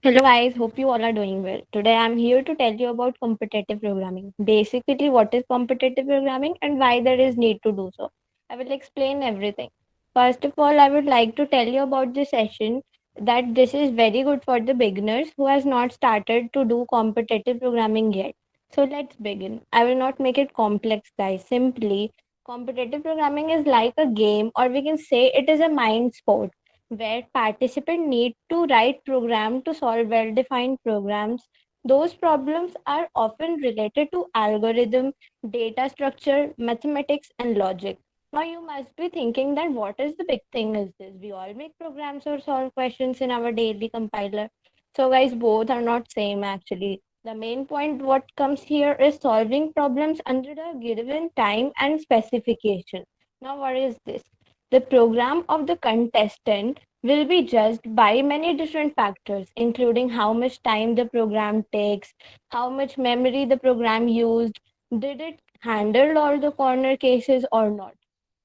Hello guys, hope you all are doing well. Today I'm here to tell you about competitive programming. Basically, what is competitive programming and why there is need to do so. I will explain everything. First of all, I would like to tell you about this session that this is very good for the beginners who has not started to do competitive programming yet. So let's begin. I will not make it complex guys. Simply, competitive programming is like a game or we can say it is a mind sport where participants need to write program to solve well-defined programs. Those problems are often related to algorithm, data structure, mathematics, and logic. Now you must be thinking that what is the big thing is this? We all make programs or solve questions in our daily compiler. So guys, both are not same actually. The main point what comes here is solving problems under the given time and specification. Now what is this? The program of the contestant will be judged by many different factors, including how much time the program takes, how much memory the program used, did it handle all the corner cases or not.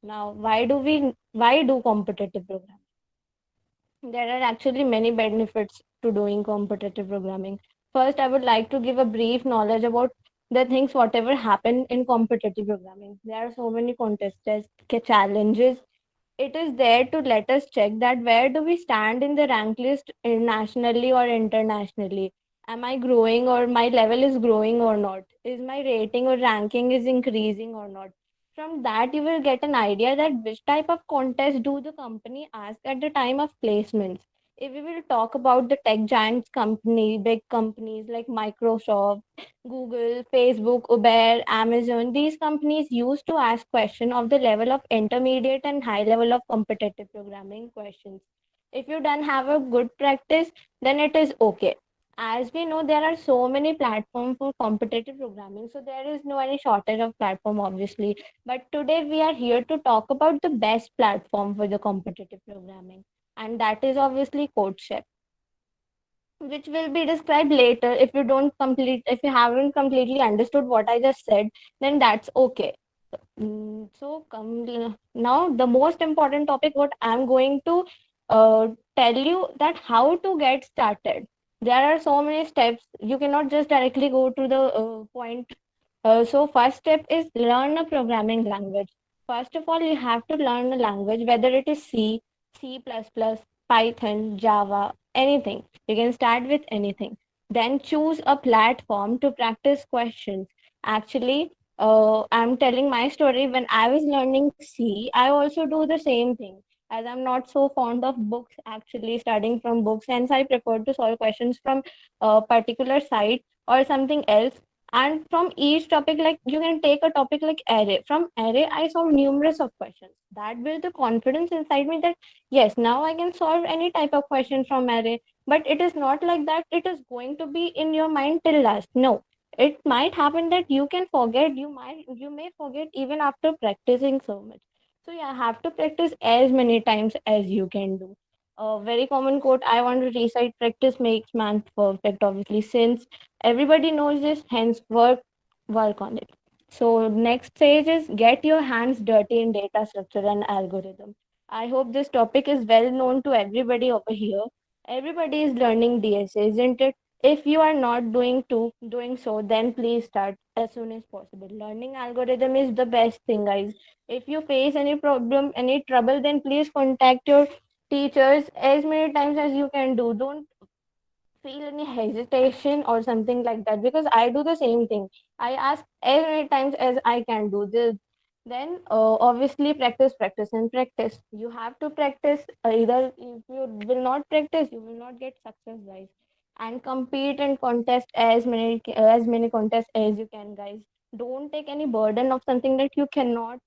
Now, why do competitive programming? There are actually many benefits to doing competitive programming. First, I would like to give a brief knowledge about the things whatever happen in competitive programming. There are so many contests, challenges. It is there to let us check that where do we stand in the rank list nationally or internationally. Am I growing or my level is growing or not? Is my rating or ranking is increasing or not? From that you will get an idea that which type of contest do the company ask at the time of placements. If we will talk about the tech giants company, big companies like Microsoft, Google, Facebook, Uber, Amazon, these companies used to ask questions of the level of intermediate and high level of competitive programming questions. If you don't have a good practice, then it is okay. As we know, there are so many platforms for competitive programming, so there is no any shortage of platform, obviously. But today we are here to talk about the best platform for the competitive programming, and that is obviously CodeShip, which will be described later. If you haven't completely understood what I just said, then that's okay. Now the most important topic what I'm going to uh, tell you that how to get started. There are so many steps, you cannot just directly go to the point. So first step is learn a programming language. First of all, you have to learn a language, whether it is C, C++, Python, Java, anything. You can start with anything. Then choose a platform to practice questions. Actually, I'm telling my story. When I was learning C, I also do the same thing. As I'm not so fond of books, actually studying from books, hence I prefer to solve questions from a particular site or something else. And from each topic, like you can take a topic like array. From array, I solve numerous of questions. That built the confidence inside me that yes, now I can solve any type of question from array. But it is not like that. It is going to be in your mind till last. No, it might happen that you can forget. You may forget even after practicing so much. So you have to practice as many times as you can do. A very common quote I want to recite: practice makes man perfect, obviously, since everybody knows this, hence work on it. So next stage is get your hands dirty in data structure and algorithm. I hope this topic is well known to everybody over here. Everybody is learning DSA, isn't it? If you are not doing so, then please start as soon as possible. Learning algorithm is the best thing, guys. If you face any problem, any trouble, then please contact your teachers as many times as you can do. Don't feel any hesitation or something like that, because I do the same thing. I ask as many times as I can do this. Then obviously practice and practice. You have to practice. Either if you will not practice, you will not get success, guys. And compete and contest as many contests as you can, guys. Don't take any burden of something that you cannot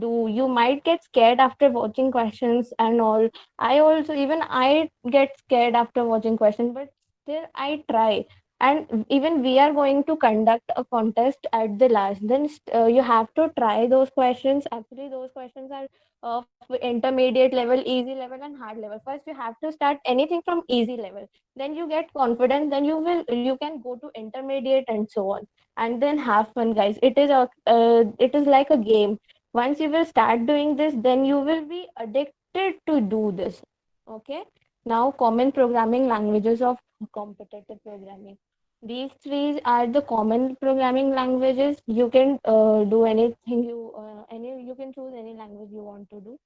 do. You might get scared after watching questions and all. I get scared after watching questions, but still I try. And even we are going to conduct a contest at the last. Then you have to try those questions. Actually, those questions are of intermediate level, easy level, and hard level. First, you have to start anything from easy level. Then you get confidence. Then you can go to intermediate and so on. And then have fun, guys. It is like a game. Once you will start doing this, then you will be addicted to do this. Okay. Now, common programming languages of competitive programming. These three are the common programming languages. You can do anything you can choose any language you want to do,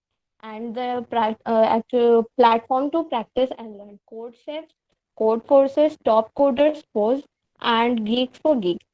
and the actual platform to practice and learn. Code Chefs, Code Courses, Top Coders, Pose, and Geeks for Geeks.